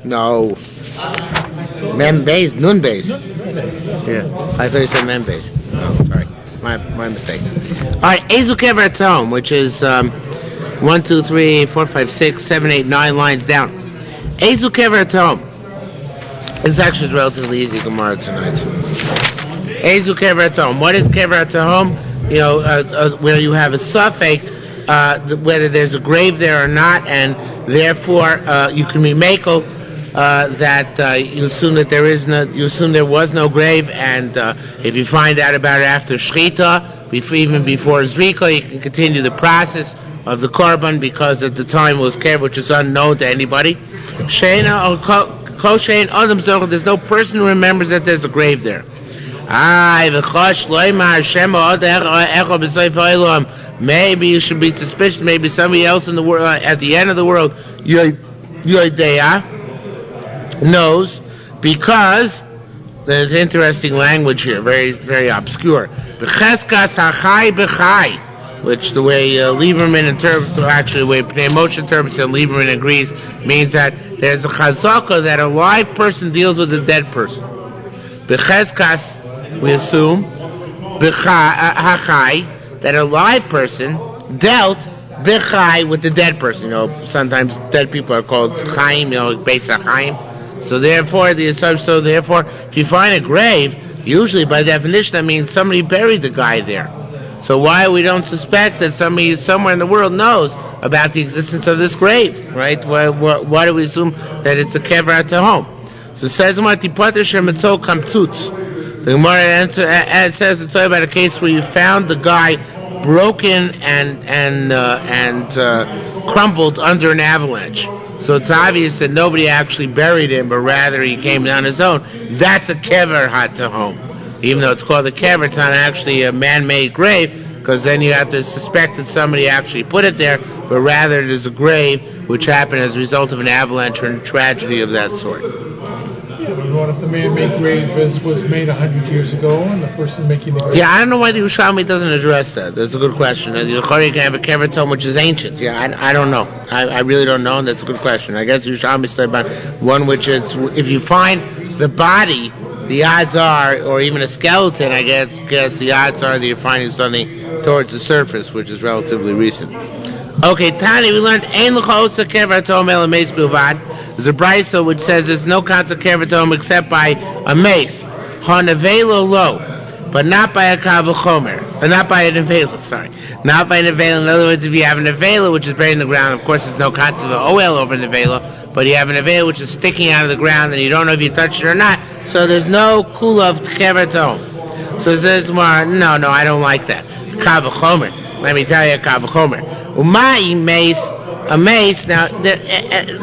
No. Mem base, nun base. Yeah, I thought you said mem base. Oh, sorry, my mistake. All right, Ezu Kever Atom, which is 1, 2, 3, 4, 5, 6, 7, 8, 9 lines down. Ezu Kever Atom. This actually is relatively easy Gemara tonight. Ezu Kever Atom. What is Kever Atom? You know, where you have a suffix, whether there's a grave there or not, and therefore you can be mako. That you assume that there was no grave, and if you find out about it after shchita, even before zrika, you can continue the process of the korban because at the time it was kever, which is unknown to anybody. Sheina or koshein adam zochel. There's no person who remembers that there's a grave there. Maybe you should be suspicious. Maybe somebody else in the world at the end of the world knows, because there's interesting language here, very, very obscure. B'cheskas hachai b'chai, which the way Lieberman interprets, actually the way Pnei Moshe interprets and Lieberman agrees, means that there's a chazaka that a live person deals with a dead person. B'cheskas, we assume, hachai, that a live person dealt b'chai with the dead person. You know, sometimes dead people are called chaim, you know, Beis HaChaim. So therefore, if you find a grave, usually by definition that means somebody buried the guy there. So why we don't suspect that somebody somewhere in the world knows about the existence of this grave, right? Why do we assume that it's a kever at home? So it says, the Gemara says it's about a case where you found the guy broken and crumpled under an avalanche. So it's obvious that nobody actually buried him, but rather he came down his own. That's a kever hatahom. Even though it's called a kever, it's not actually a man-made grave, because then you have to suspect that somebody actually put it there, but rather it is a grave which happened as a result of an avalanche or a tragedy of that sort. Yeah, but what if the man-made grave was made 100 years ago, and the person making the grave... Yeah, I don't know why the Yerushalmi doesn't address that. That's a good question. The Yerushalmi can have a kever tome which is ancient. Yeah, I don't know. I really don't know, and that's a good question. I guess Yerushalmi is talking about one which is, if you find the body, the odds are, or even a skeleton, I guess the odds are that you're finding something towards the surface, which is relatively recent. Okay, Tani, we learned Ein L'cha Osa Kever Atom El Meis Bilvad. There's a brisa which says there's no concept of kever atom except by a mace, hanavela lo, but not by a kavachomer, not by a nevela. Sorry, not by a nevela. In other words, if you have a nevela which is buried in the ground, of course there's no concept of oil over nevela, but you have a nevela which is sticking out of the ground and you don't know if you touched it or not. So there's no kula of kever atom. So it says more. No, I don't like that. Kavachomer. Let me tell you a kavachomer. Umai mace. A mace. Now,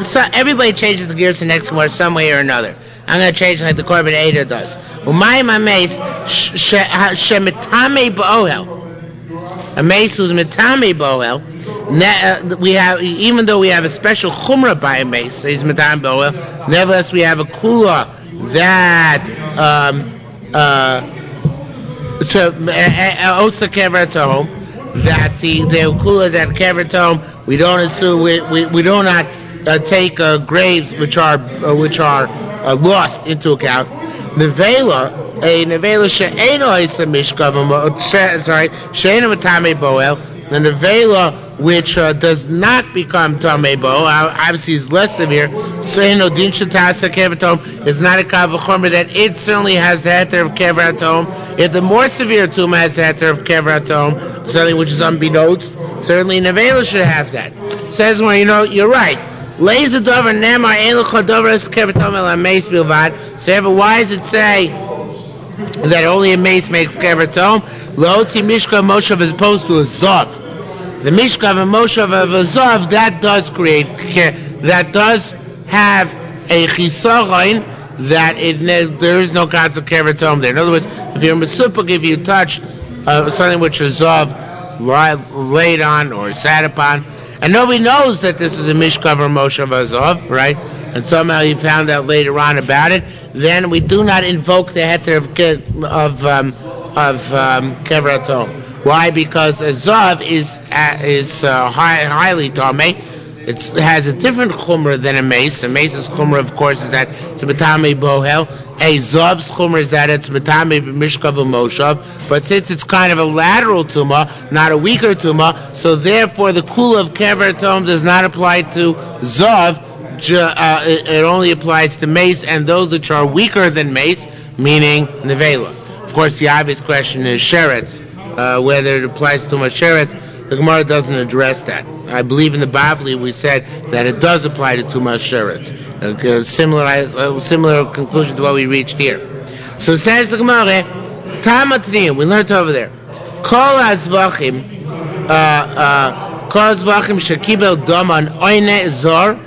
so everybody changes the gears to next one some way or another. I'm going to change like the Korban Eder does. Umay my mace shemitame ba'ohel. A mace who's mitame ba'ohel. We have, even though we have a special chumrah by a mace, he's mitame ba'ohel. Nevertheless, we have a kula that osa kever tahom. That the kula that kever tahom. We don't assume we do not take graves which are lost into account. Nevela she'eno isa mishkav, she'eno matame boel. The nevela which does not become tamei bo, obviously is less severe. She'eno din shetasa kever tahom is not a kavachomer that it certainly has the heter of kever tahom. If the more severe tumor has the heter of kever tahom, something which is unbeknownst, certainly nevela should have that. Says, well, you're right. So ever, why does it say that only a mace makes kever tahom? Lotzi mishka moshav as opposed to a zav. The mishka of a moshav of a zav, that does have a chisaron that there is no concept of kever tahom there. In other words, if you're mesupuk, if you touch something which is zav laid on or sat upon, and nobody knows that this is a mishkav or moshav azov, right? And somehow you found out later on about it, then we do not invoke the heter of kever atom. Why? Because azov is highly tamei, It has a different chumrah than a mace. A mace's chumrah, of course, is that it's a metame bohel. A zov's chumrah is that it's metame b'mishkav u'moshav. But since it's kind of a lateral tumah, not a weaker tumah, so therefore the kula of kever tom does not apply to zov. It only applies to mace and those which are weaker than mace, meaning nevela. Of course, the obvious question is sheretz, whether it applies to sheretz. The Gemara doesn't address that. I believe in the Bavli we said that it does apply to Tumas Sheretz. Similar conclusion to what we reached here. So it says the Gemara, Tamatrim, we learned over there. Kol Azvachim Shekibel Daman Oine Zor,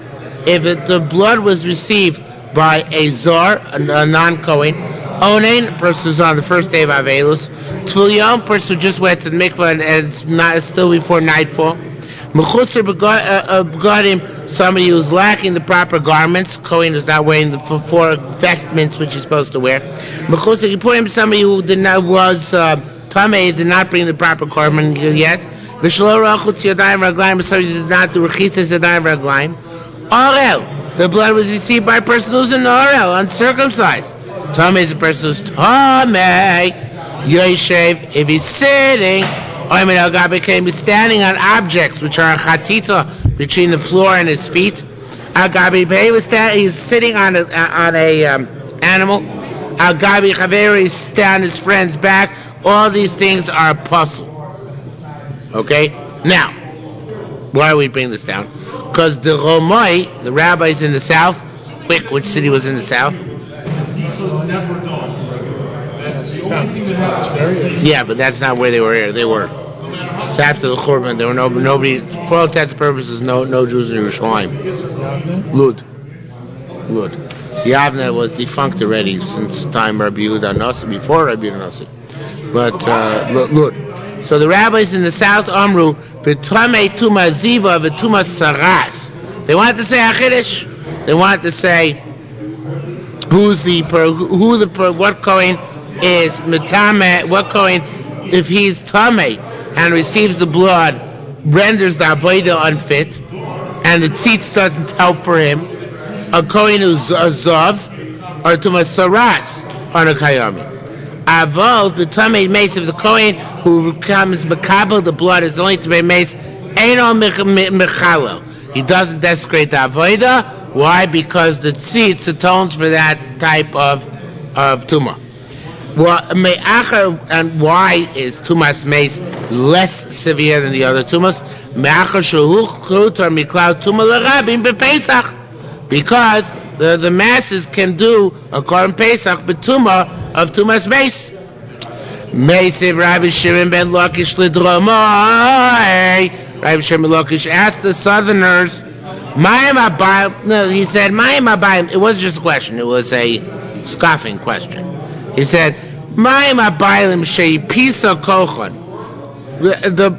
if the blood was received by a Zor, a non-Kohen, Onein, a person who's on the first day of Avelus, Tvul Yom, person who just went to the mikvah and it's still before nightfall. Mechusar Begadim, somebody who's lacking the proper garments. Kohen is not wearing the four vestments which he's supposed to wear. Mechusar Yipurim, somebody who was Tamei, did not bring the proper garment yet. V'shelo Rachutz Yadayim Raglayim, somebody did not do Rechitzas Yadayim Raglayim. Arel, the blood was received by a person who's an Arel, uncircumcised. Tamei is a person who's Tamei. Yoshev, if he's sitting, Oymen Al Gabi Kelim, he's standing on objects which are a chatita between the floor and his feet. Al Gabi Pei was he's sitting on a animal. Al Gabi Chaver, he's on his friend's back. All these things are a puzzle. Okay? Now, why are we bringing this down? Because the Romai, the rabbis in the south, quick, which city was in the south? Yeah, but that's not where they were here. They were after the Churban. There were nobody. For all intents and purposes, no Jews in Yerushalmi. Lud. Yavne was defunct already since the time Rabbi Yehuda Nasi, before Rabbi Yehuda Nasi. But Lud. So the rabbis in the south Amru B'Tamei Tuma Ziva B'Tuma Saras. They wanted to say Achidish. They wanted to say what Kohen is Metame, what Kohen, if he's Tamei and receives the blood, renders the Avodah unfit, and the tzitz doesn't help for him, a Kohen who's a Zav, or Tumas Saras, on a Kayami. Aval, the Tamei Mace, if the Kohen who becomes Makabel, the blood is only to be Mace, Eino Mechalo. He doesn't desecrate the Avodah. Why? Because the tzitz atones for that type of tumah. Well, and why is tumas mace less severe than the other tumas? Because the masses can do a Korban Pesach b'tumah of tumas mace. Meisiv Rabbi Shimon ben Lakish l'dromai. Rabbi Shimon ben Lakish asked the Southerners, he said, it wasn't just a question, it was a scoffing question. He said, the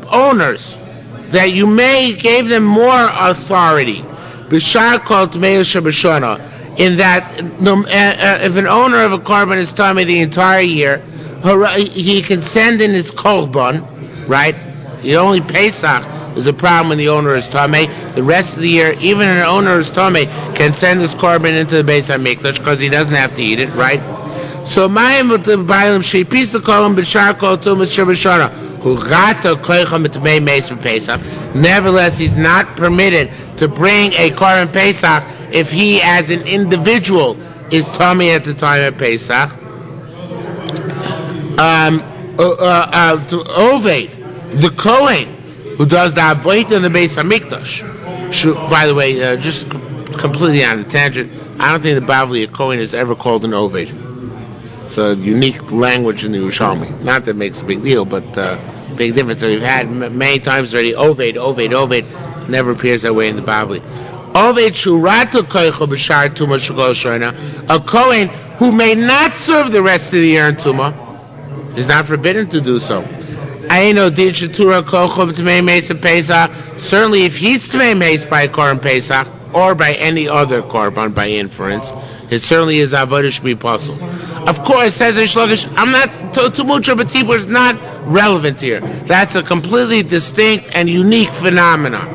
owners, that you gave them more authority, in that if an owner of a korban is tummy the entire year, he can send in his korban, right? The only Pesach is a problem when the owner is tamei. The rest of the year, even an owner is tamei can send his korban into the Beis HaMikdash because he doesn't have to eat it, right? So Mayim with the Bailam Sheipisa Kolam B'Shar Kol Tumas Shabashana who Gata Koicham B'Tmei Meis Pesach. Nevertheless, he's not permitted to bring a korban Pesach if he, as an individual, is tamei at the time of Pesach. To Oved, the Kohen who does the avodah in the Beis HaMikdash. By the way, just completely on a tangent, I don't think the Bavli of Kohen is ever called an Oved. It's a unique language in the Yerushalmi. Not that it makes a big deal, but big difference. So we've had many times already Oved, never appears that way in the Bavli. Oved Shuratu Koicho B'Shar Tumah Shugol Shana, a Kohen who may not serve the rest of the year in Tumah, is not forbidden to do so. Certainly, if he's Tmei Meis by Korban Pesach or by any other Korban by inference, it certainly is Avodah should be possible. Of course, says Shlokish, I'm not Tumutra B'Tzibur is not relevant here. That's a completely distinct and unique phenomenon.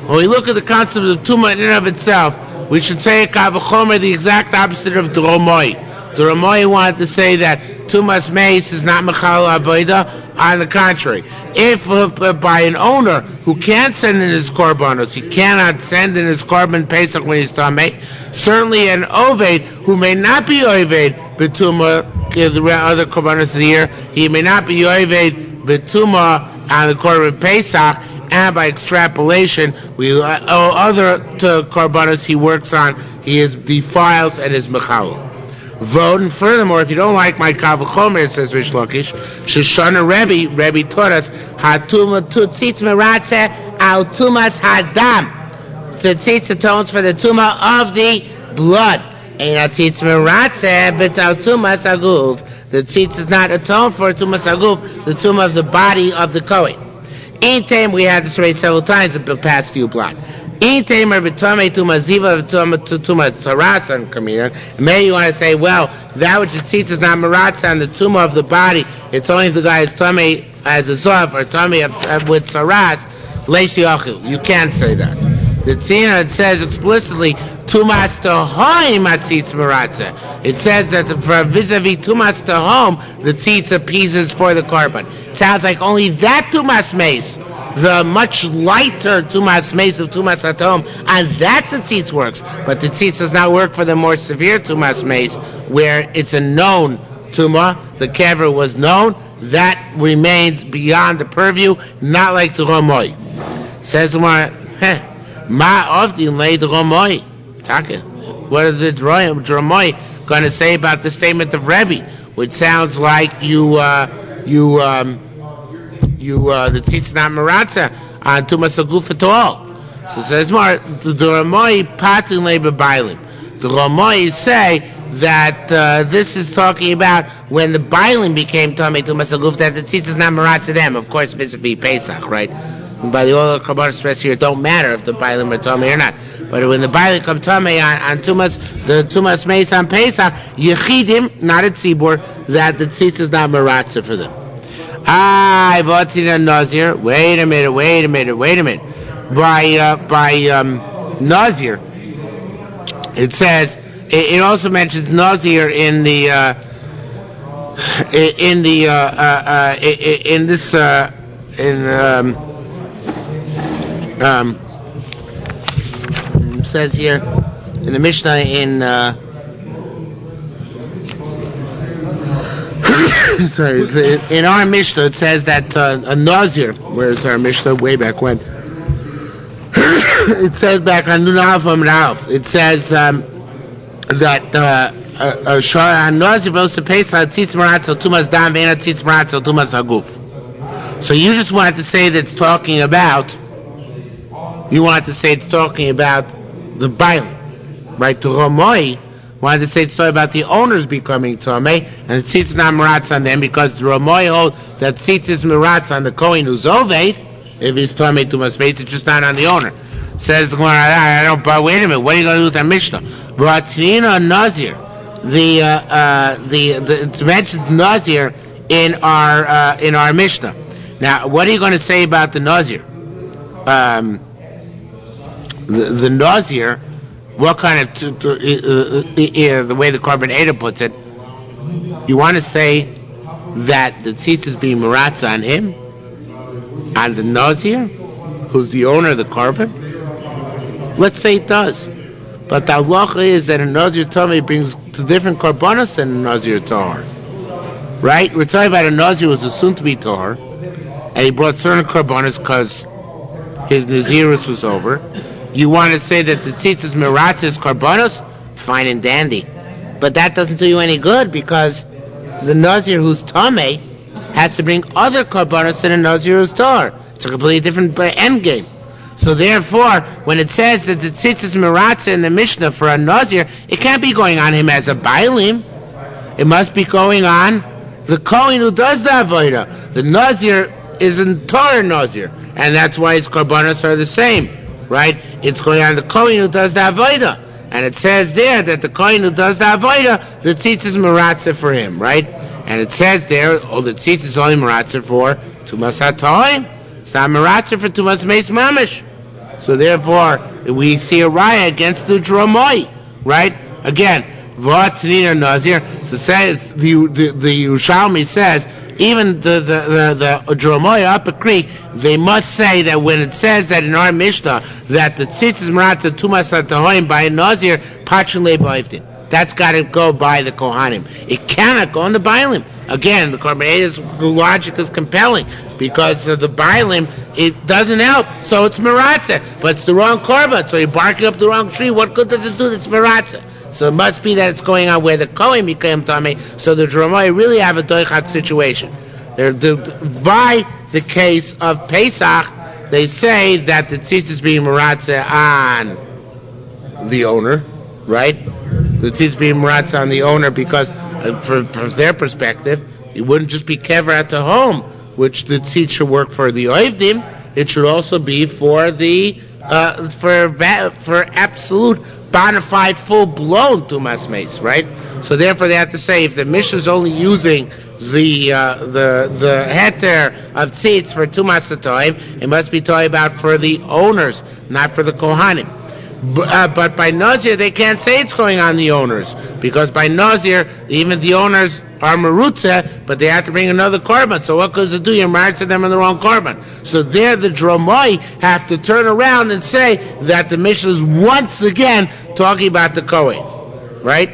When we look at the concept of tumah in and of itself, we should say kavachomer, the exact opposite of the Ramoi. The Ramoi wanted to say that tumas meis is not mechal avoda. On the contrary, if by an owner who can't send in his korbanos, he cannot send in his korban pesach when he's tamei, certainly an oved who may not be oved betuma the other korbanos of the year, he may not be oved betuma on the korban pesach, and by extrapolation, we owe other korbanos he works on, he is defiles and is mechal. Vote, and furthermore, if you don't like my kavachomer, says Rish Lakish, Shoshana Rebbe taught us hatuma tutzitz meratze al tumas hadam. Tutzitz atones for the tuma of the blood. Ein tutzitz meratze but al tumas aguf. The tzitz is not atoned for tumas aguf, the tuma of the body of the kohen. In time, we had this raised several times in the past few blocks. In tamer b'tomei tuma ziva tuma tzaras on kamir. Maybe you want to say, well, that which it seats is not maratz on the tuma of the body. It's only if the guy is tomei as a zov or tomei with tzaras leisi achil. You can't say that. The Tzina, it says explicitly tumas tohoim atzitz maratza. It says that for vis-a-vis tumas tohom, the tzitz appeases for the korban. It sounds like only that tumas meis, the much lighter tumas meis of tumas atom, and that the tzitz works. But the tzitz does not work for the more severe tumas meis, where it's a known tuma, the kever was known, that remains beyond the purview, not like the Ramoi. Says Ma often lay the Ramoi. What are the Ramoi going to say about the statement of Rebbe, which sounds like the tzitz not maratza on tumas aguf at all. So it says more the Ramoi patin leba bailim. The Ramoi say that this is talking about when the bailim became tamei tumas aguf, that the tzitz is not maratza them. Of course, vis-a-vis Pesach, right? And by the oil of korban express here, it don't matter if the bailim are tamei or not. But when the bailim come tamei on tumas, the tumas meis on Pesach, yechidim, not a tzibur, that the tzitz is not maratza for them. I've seen a Nazir. Wait a minute. By Nazir, it says it also mentions Nazir in the it says here in the Mishnah in sorry, in our Mishnah it says that a Nazir, where's our Mishnah way back when? It says back on Nunavim Rauf. It says that a Nazir goes to Pesach tzitz maratzo tumas dam ve'ena tzitz maratzo tumas haguf. So you just wanted to say that it's talking about. You wanted to say it's talking about the bailim, right? To Ramoi wanted to say it's talking about the owners becoming tamei, and the tzitz not maratz on them, because the Ramoi hold that tzitz is maratz on the kohen who's oved, if he's tamei tumas meis, it's just not on the owner. Says the Gemara, I don't. But wait a minute, what are you going to do with that Mishnah? B'atzina Nazir, it mentions Nazir in our Mishnah. Now, what are you going to say about the Nazir? The Nazir. What kind of the way the Korban Eda puts it? You want to say that the tzitz is being maratz on him, on the Nazir, who's the owner of the Korban? Let's say it does, but the halacha is that a Nazir Tamei brings to different korbanos than a Nazir Tahor. Right? We're talking about a Nazir who was assumed to be Tahor, and he brought certain korbanos because his Nazirus was over. You want to say that the tzitz is meratzes korbanos? Fine and dandy. But that doesn't do you any good, because the Nazir who's tamei has to bring other korbanos than a Nazir who's tahor. It's a completely different end game. So therefore, when it says that the tzitz is meratzeh in the Mishnah for a Nazir, it can't be going on him as a bailim. It must be going on the kohen who does the avodah. The Nazir is a tahor Nazir, and that's why his korbanos are the same. Right? It's going on the kohen who does the avodah, and it says there that the kohen who does the avodah, the tzitz is meratzeh for him, right? And it says there, the tzitz is only meratzeh for tumas hatoim. It's not meratzeh for tumas meis mamish. So therefore, we see a raya against the dromoi, right? Again, v'atzinin nazir. So says the Yerushalmi says even the dromoi up a creek, they must say that when it says that in our Mishnah that the tzitz is maratza tumas atahoim by a nazir pachin le'ba'iftin. That's got to go by the Kohanim. It cannot go on the Bailim. Again, the Korban's logic is compelling because of the Bailim, it doesn't help. So it's Maratza, but it's the wrong Korban. So you're barking up the wrong tree. What good does it do? It's Maratza. So it must be that it's going on where the Kohen became Tameh. So the Dromai really have a doichat situation. By the case of Pesach, they say that the tzitz is being Maratza on the owner, right? The tzitz being maratza on the owner because, from their perspective, it wouldn't just be kever at the home, which the tzitz should work for the oivdim. It should also be for the for absolute bona fide, full blown tumas meis, right? So therefore, they have to say if the Mishnah is only using the heter of tzitz for tumas atoim, it must be talking about for the owners, not for the kohanim. But by Nazir, they can't say it's going on the owners, because by Nazir, even the owners are Marutza, but they have to bring another korban. So what goes to do? You're married to them on the wrong korban. So there, the Dromai have to turn around and say that the Mishnah is once again talking about the Kohen, right?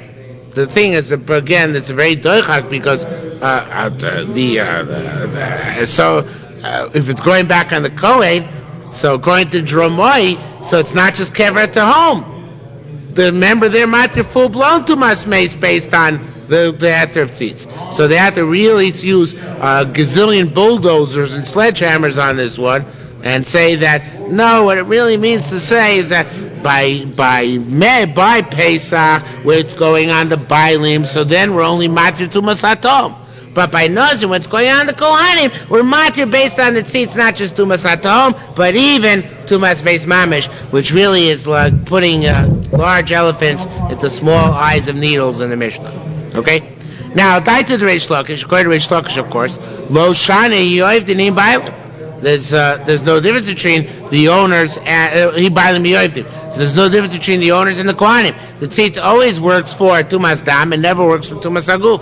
The thing is, again, it's very doichak because if it's going back on the Kohen, so going to Dromai, so it's not just kever at the home. Remember, they're matir full blown tumas meis based on the heter of tzitz. So they have to really use gazillion bulldozers and sledgehammers on this one and say that no. What it really means to say is that by Pesach, where it's going on the Bailim, so then we're only matir tumas hatom. But by Nazir, what's going on the Kohanim, we're matir based on the tzitz, not just tumas hatom, but even tumas beis mamish, which really is like putting large elephants into small eyes of needles in the Mishnah. Okay? Now, daita to Reish Lakish, according to Reish Lakish, of course, lo shane yoiv dinim bailim. There's no difference between the owners and he bailim yoivdim. So there's no difference between the owners and the Kohanim. The tzitz always works for tumas dam and never works for tumas aguf.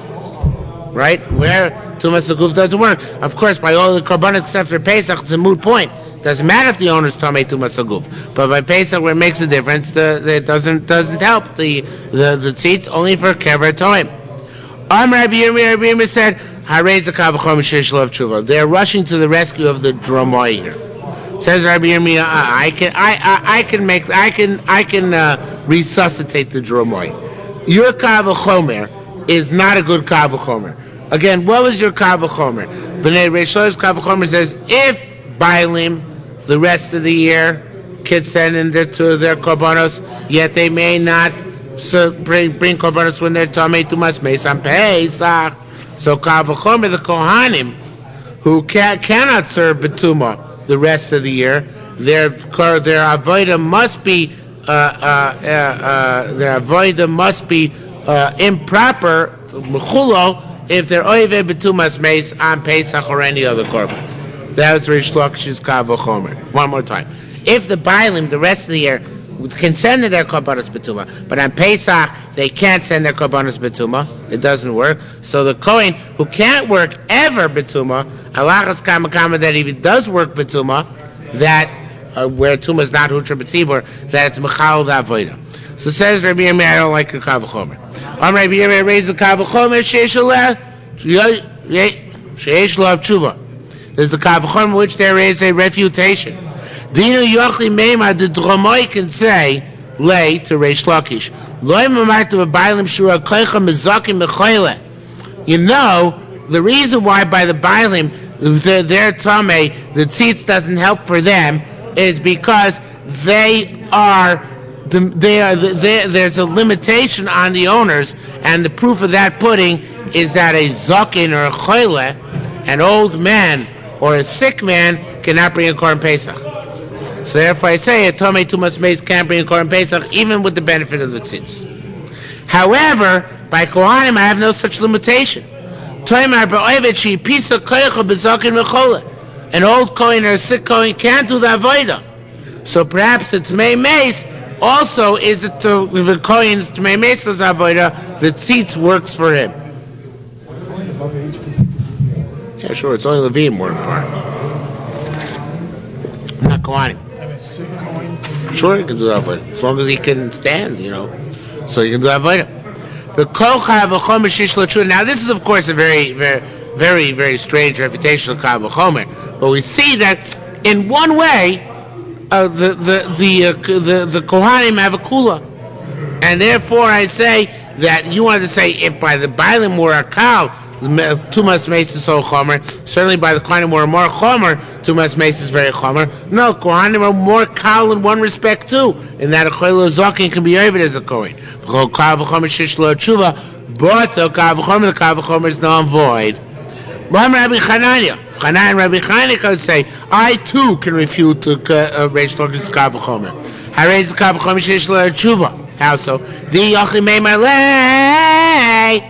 Right? Where tumas aguf doesn't work. Of course, by all the korbanos except for Pesach, it's a moot point. Doesn't matter if the owner's tamei tumas aguf, but by Pesach, where it makes a difference, it doesn't help the tzitz only for kever time. Rabbi Yirmiyah said, they're rushing to the rescue of the dromai here. Says Rabbi Yirmiyah, I can resuscitate the dromai. Your kavachomer is not a good kavachomer. Again, what was your kavachomer? Bnei Reishon's kavachomer says if Bailim the rest of the year kids send in to their korbanos, yet they may not bring korbanos when they're tamei tumas meis on Pesach. So kavachomer the kohanim who cannot serve betuma the rest of the year, their avodah must be improper mechulo if they're oive betumas meis on Pesach or any other korban. That was Reish Lakish's kavachomer. One more time. If the Bailim the rest of the year can send in their korbanos betuma, but on Pesach they can't send their korbanos betuma, it doesn't work. So the Kohen who can't work ever betuma, alachas kamakama that if it does work betuma, that where tuma is not hutra b'tzibur, that it's mechal the avodah. So says Rabbi Yirmiyah, I don't like your kavachomer. Rabbi Yirmiyah raised the kavachomer sheish lav tshuva. There's the kavachomer which there is a refutation. Dinu yochli meima, the dromoi can say lay to Reish Lakish. Loy mamartu b'bailim shura koicha mezakim mechoyle. You know the reason why by the bailim their tamei the tzitz doesn't help for them is because there's a limitation on the owners, and the proof of that pudding is that a zakin or a choyle, an old man or a sick man, cannot bring a korban pesach. So therefore I say a tamei tumas meis can't bring a korban pesach even with the benefit of the tzitz. However, by kohanim I have no such limitation. An old kohen or a sick kohen can't do the avodah. So perhaps the Tmei Mace also is it to the Kohen's Tmei Mace's avodah, the tzitz works for him. Yeah, sure, it's only Levim more important. Not Kohanim. And a sick Kohen. Sure, he can do that, but as long as he can stand, so he can do that. The Kolcha v'chomer shish l'tshuvah. Now, this is of course a very, very, very, very strange refutation of Kal v'chomer, but we see that in one way, the Kohanim have a kula, and therefore I say that you wanted to say if by the Bailim were a Kal, Tumas Mace is so chomer. Certainly by the Kohanim were more chomer, Tumas Mace is very chomer. No, Kohanim are more Kal in one respect too, in that a Choyla Zokin can be over as a Kohen. Kal v'chomer shish lo tshuva, but the Kal v'chomer is non void. Rabbi Chananya could say, I too can refute to Reish Lakish Kal v'chomer. Harei the Kal v'chomer shish lo tshuva. How so? The Yochim Meimalei.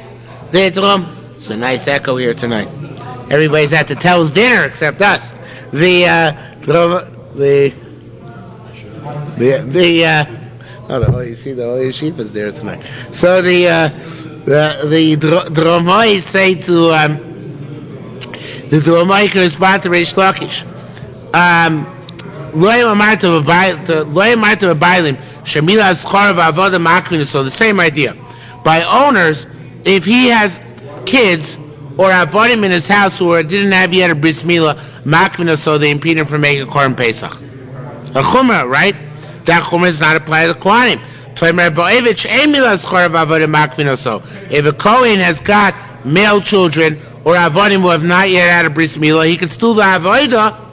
It's a nice echo here tonight. Everybody's at the Tell's dinner except us. The whole sheep is there tonight. So the Dromoi say to the Dromoi can respond to Reish Lakish. So the same idea. By owners, if he has kids or avodim in his house who didn't have yet a bris milah, makmina, so they impede him from making a korban pesach. A chumrah, right? That chumrah is not applied to the Kohanim. If a Kohen has got male children or avodim who have not yet had a bris milah, he can still do avodah.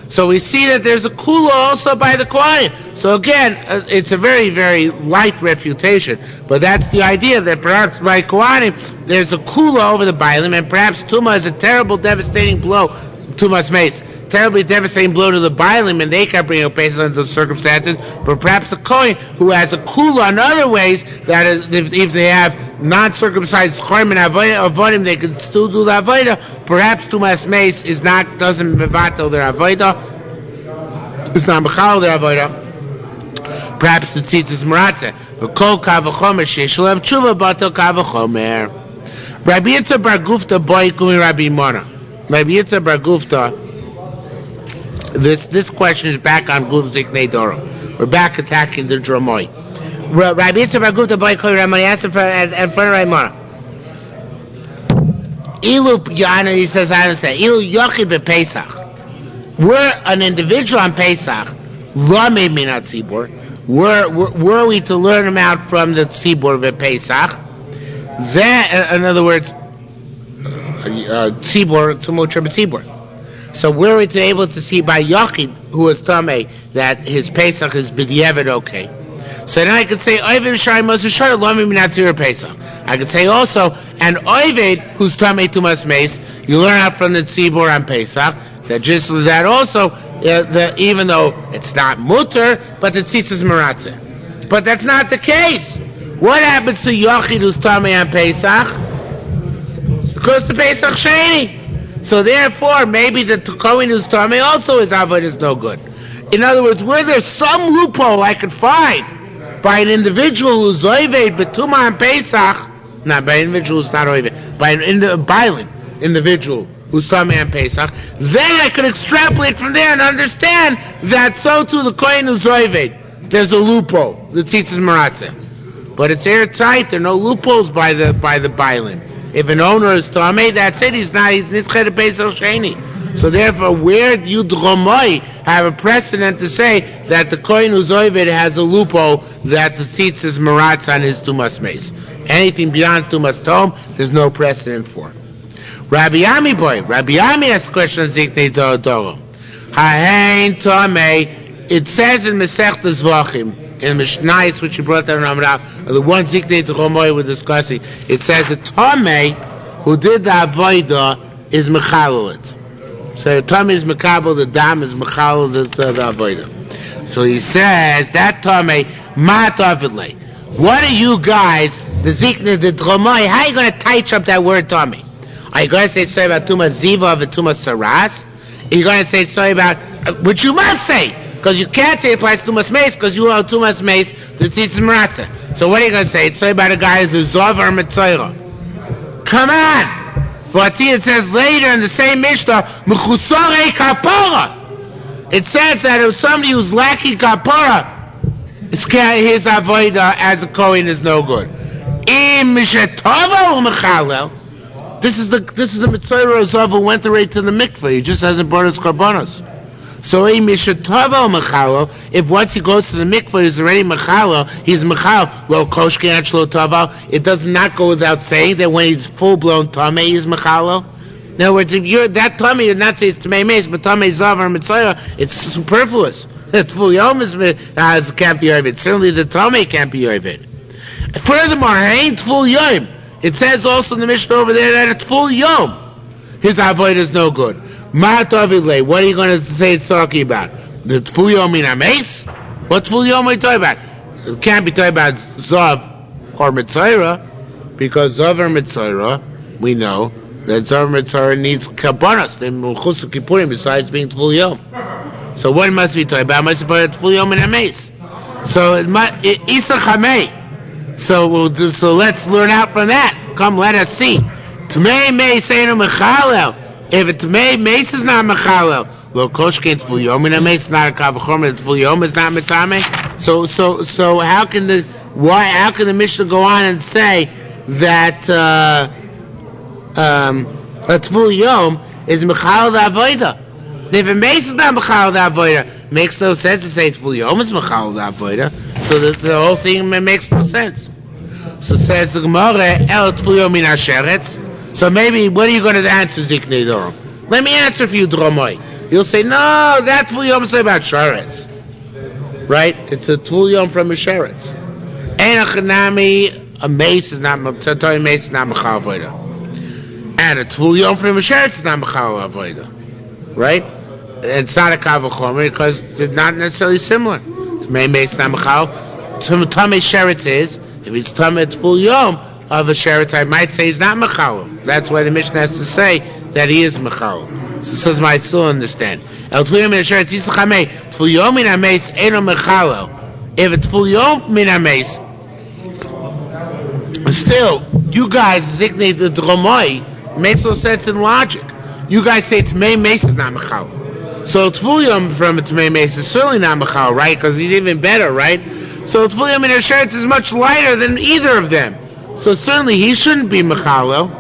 So we see that there's a kula also by the Kohanim. So again, it's a very, very light refutation. But that's the idea that perhaps by Kohanim, there's a kula over the Bailim, and perhaps Tumah is a terrible, devastating blow, Tumah's mace, terribly devastating blow to the Bailim, and they can bring a pesach under the circumstances. But perhaps a Kohen who has a kula in other ways, that if they have non-circumcised chorm and avodim, they can still do the avodah. Perhaps Tumah's mace doesn't mevatel their avodah. It's not mechal their avodah. Perhaps the tzitz is meratzeh. V'kol kavachomer sheishel have tshuva batel kavachomer. Rabbi Yitzhak bar Gufta boy kumi Rabbi Mona. Rabbi Yitzhak bar Gufta. This question is back on Guf Ziknei Doro. We're back attacking the Dromoi. Rabbi Yitzhak bar Gufta boy kumi Rabbi Mona. Answer in front of Rabbi Mona. Ilu Yana, he says, I understand. Ilu yochi bePesach. We're an individual on Pesach. Lame minat tzibur. Were we to learn them out from the tzibur bePesach? Then, in other words, tzibur tumutra b'tzibur. So were we to able to see by Yachid, who was Tameh, that his Pesach is b'diavad okay? So then I could say, Oived Shai Moshe Shara Lami Minatzir Pesach. I could say also, and Oived, who's Tameh Tumas Mace, you learn out from the tzibur on Pesach, that just that also, even though it's not mutter, but the tzitz is meratzeh. But that's not the case. What happens to Yochid who's Tameh on Pesach? Because the Pesach Sheni. So therefore, maybe the Kohen who's Tameh also his avodah is no good. In other words, where there's some loophole I could find by an individual who's Oived B'tumah on Pesach, not by an individual who's not Oived, by an Bailim individual who's Tameh on Pesach, then I could extrapolate from there and understand that so too the Kohen who's Oived, there's a loophole. The tzitz is meratzeh. But it's airtight. There are no loopholes by the Bailim. If an owner is Tameh, that's it. He's Nitched Pesach Sheni. So therefore, where do you Dromoi have a precedent to say that the Kohen who's Oived has a loophole that the tzitz is meratz on his Tumas Mace? Anything beyond Tumas Tom, there's no precedent for. Rabbi Ami asks a question on Ziknei Doro. Hahein Tameh. It says in Masechta Zvachim, in Mishnayos, which you brought down on the one Ziknei Dromoi we're discussing, it says that Tameh, who did the avodah, is mechalalit. So the Tameh is mekabel, the dam is mechalal the avodah. So he says that Tameh mat avidle. What are you guys, the Ziknei, the Dromoi? How are you going to touch up that word Tameh? Are you going to say it's about Tumas Ziva of Tumas Saras? Are you going to say it's about which you must say? Because you can't say it applies to Tumas Mace because you owe Tumas Mace to Tzitz Maratza. So what are you going to say? It's about a guy who's a Zov or Mitzayra. Come on! It says later in the same Mishnah, Mechusare Kapara. It says that if somebody who's lacking Kapara, his avodah as a Kohen is no good. This is the Mitzayra Zav who went right to the mikveh. He just hasn't brought his karbanos. So if once he goes to the mikveh, he's already mechalo. He's mechalo. Lo koshke achlo tavo. It does not go without saying that when he's full blown tamei, he's mechalo. In other words, if you're that tamei, you'd not say it's tamei meis, but tamei zav or mitzayah, it's superfluous. Full yom can't be oived. Certainly the tamei can't be oived. Furthermore, ain't full yom. It says also in the Mishnah over there that it's full yom. His avoid is no good. What are you going to say it's talking about? The full yom in ames? What full yom are you talking about? It can't be talking about zav or mitzayra, because zav or mitzayra, we know that zav or mitzayra needs kabbanas, the muchus kippurim, besides being full yom. So what must we talk about? Must be about full yom in ames. So isa chamei. So let's learn out from that. Come, let us see. Tmei meis einu mechalel. If it's Tmei meis is not mechalel, lo koshke full yom in ames is not a kavachorma. It's full yom is not metame. So how can the Mishnah go on and say that a full yom is mechalel the avodah? If a mace is not mechal the avodah, makes no sense to say it's full yom is mechal the avodah. So the whole thing makes no sense. So says the Gemara, el full yom in asheretz. So maybe what are you going to answer, Ziknei Dorom? Let me answer for you, Dromoi. You'll say no, that full yom is about sheretz, right? It's a full yom from a sheretz. And a mace is not mechal avodah, and a full yom from a sheretz is not mechal avodah, right? It's not a kavachomer because they're not necessarily similar. Tmei meis not mechal. Tamei sheretz is, if it's tamei it's full yom of a sheretz, I might say he's not mechal. That's why the Mishnah has to say that he is mechal. So it says might still understand. El tfuyom min sheretz yisachamei full yom min ameis eno mechalo. If it's full yom min ameis, still you guys ziknei the dromoi makes no sense in logic. You guys say Tmei Meis is not Mechal. So Tvuyam from Tmei Meis is certainly not Mechal, right? Because he's even better, right? So Tvuyam in Sheretz is much lighter than either of them. So certainly he shouldn't be Mechal.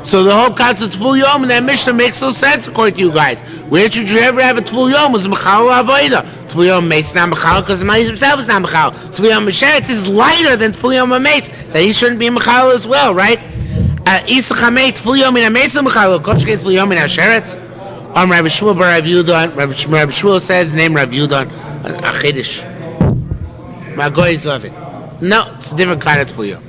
So the whole concept of Tvuyam in that Mishnah makes no sense according to you guys. Where should you ever have a Tvuyam was Mechal Avodah? Tvuyam Meis is not Mechal because the Meis himself is not Mechal. Tvuyam Sheretz is lighter than Tvuyam Meis, that he shouldn't be Mechal as well, right? Isachamei full yom in a mesa mechalo koshke full yom in a sheretz. Rabbi Shmuel bar Rav Yudan. Rabbi Shmuel says name Rav Yudan a chiddush. My goys love it. No, it's a different kind of full yom.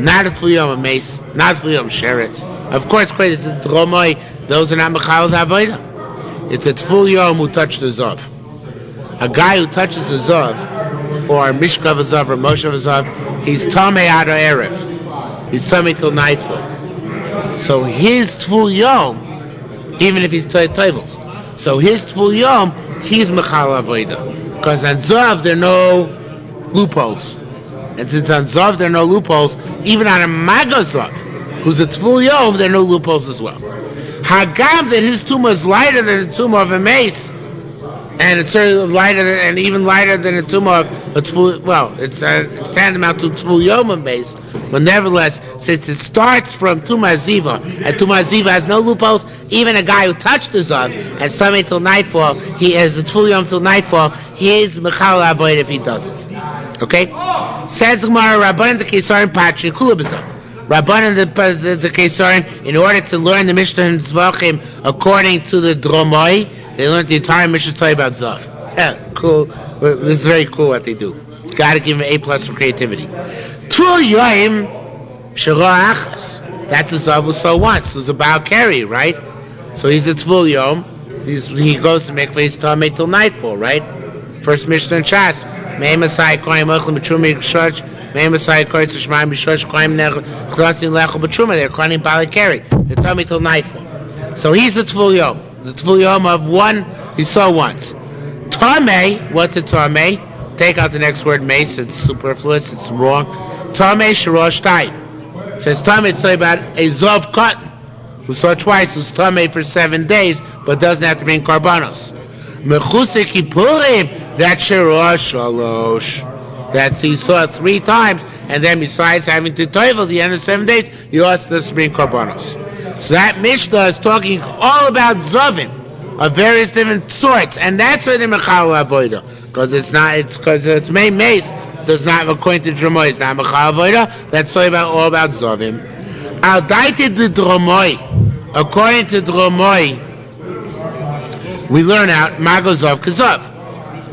Not a full yom a mace. Not a full yom sheretz. Of course, it's the dromoi. Those are not mechalo avodah. It's a full yom who touched the zav. A guy who touches the zav, or mishkav zav, or moshav zav, he's tamei ad erev. He's tamei till nightfall. So his Tful Yom, even if he's Tevels, so his Tful Yom, he's Mechal Avodah. Because on Zav there are no loopholes. And since on Zav there are no loopholes, even on a Magazav, who's a Tful Yom, there are no loopholes as well. Hagam, that his tumor is lighter than the tumor of a mace, and it's lighter than, and even lighter than a tumor of a Tful, well, it's tantamount to Tful Yom base. But nevertheless, since it starts from Tumah Ziva, and Tumah Ziva has no loopholes, even a guy who touched the Zav and stomach till nightfall, he has a Tful Yom till nightfall, he is Mechal Avoid if he does it. Okay? Says Gemara, Rabbanan the Kesarim Patri Kula B'Zav. Rabbanan the Kesarim, in order to learn the Mishnah and Zvachim according to the Dromoi, they learned the entire Mishnah story about Zav. Yeah, cool. This is very cool what they do. Gotta give him an A+ for creativity. Tful Yom Shara Achas. That's a Zav who so once. Who's a Baal Keri, right? So he's a Tful Yom. He goes to make his Tamei till nightfall, right? First Mishnah in Shas. Mei Masai Koyim Ochlim B'Truma Yishosh. Mei Masai Koyim Tzishmayim Yishosh Koyim Nechlassim Lechel B'Truma. They're Koyim Baal Keri. They're Tamei till nightfall. So he's the Tful Yom. The Tful Yom of one he saw once. Tameh, what's a tameh? Take out the next word, mace. It's superfluous. It's wrong. Tameh shorosh taim. It says tameh. It's about a zov cut who saw twice, who's tameh for 7 days, but doesn't have to bring karbanos. Mechuse kippurim. That's shorosh shalosh. That's he saw it 3 times, and then besides having to toivel the end of 7 days, he also does bring karbanos. So that Mishnah is talking all about zovim of various different sorts, and that's why they're mechal avoida, because it's main mace does not, according to Dromoy, it's not mechal avoida. That's all about zovim. Al daite de Dromoy, according to Dromoy, we learn out mago zov kazov,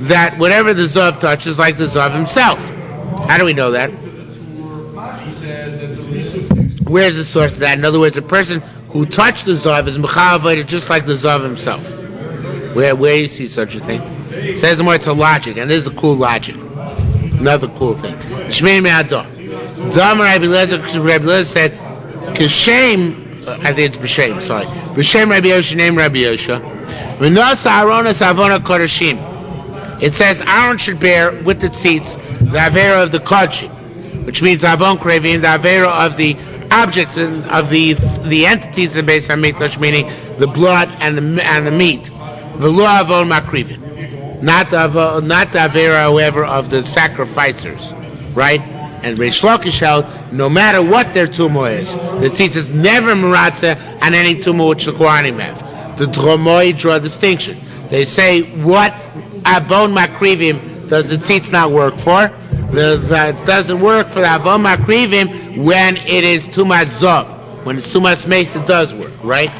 that whatever the zov touches, like the zov himself. How do we know that? Where's the source of that? In other words, a person who touched the zav is mechal avoda just like the zav himself. Where you see such a thing? It says more, it's a logic, and this is a cool logic. Another cool thing. Shmei me'adah. Dam Rabbi Lezer said, Kishem, I think it's B'Shem, sorry. B'Shem Rabbi Yosha, named Rabbi Yosha. V'nasa Aronas Avona Kodashim. It says Aaron should bear with the tzitz the avera of the kodshim, which means avon krevim, the avera of the objects and of the entities in Beis Hamikdash, meaning the blood and the meat. V'lo avon makrivim, not the avera, however, of the sacrificers, right? And Reish Lakish held, no matter what their tumor is, the tzitz is never maratza on any tumor which the Kohanim have. The Dromoy draw a distinction. They say, what avon makrivim does the tzitz not work for? It doesn't work for the avon makrivim when it is tumas zov. When it's tumas mace, it does work, right?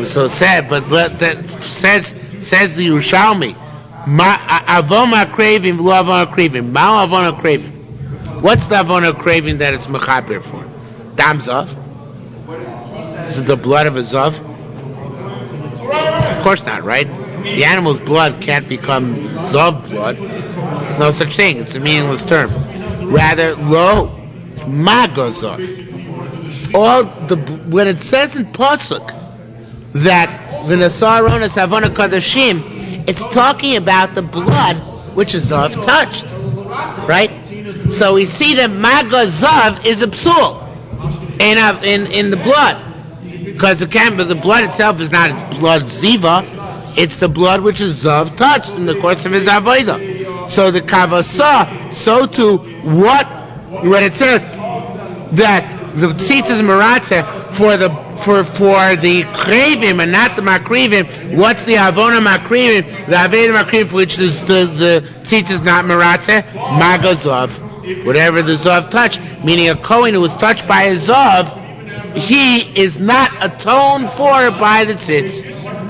So said, but that says the Yerushalmi, avon makrivim v'lo avon makrivim. Ma avon makrivim. What's the avon makrivim that it's mechaper for? Dam zov. Is it the blood of a zov? Of course not, right? The animal's blood can't become zov blood. There's no such thing. It's a meaningless term. Rather, lo magozov. When it says in pasuk that v'nasaronas avona kadashim, it's talking about the blood which is zov touched, right? So we see that magozov is a psul in the blood, because the blood itself is not blood ziva. It's the blood which is zav touched in the course of his avodah. So the kavasa, so too when it says that the tzitz is maratze for the krevim and not the makrivim. What's the avona makrivim? The aveda makrivim for which the tzitz is not maratze, magazav. Whatever the zav touched, meaning a kohen who was touched by a zav, he is not atoned for by the tzitz.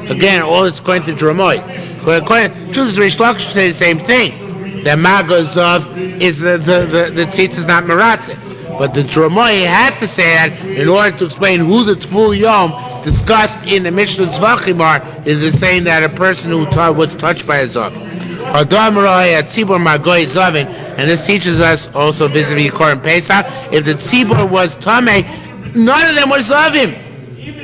Again, all is according to Dromoy. According to Reish Lakish, say the same thing. That Magozov is the tzitz is not maratze. But the Dromoy had to say that in order to explain who the Tful Yom discussed in the Mishnah Tzvachim is the saying that a person who was touched by a Zov. And this teaches us also vis-a-vis Korban Pesach, if the Tzibur was Tameh, none of them were Zovim,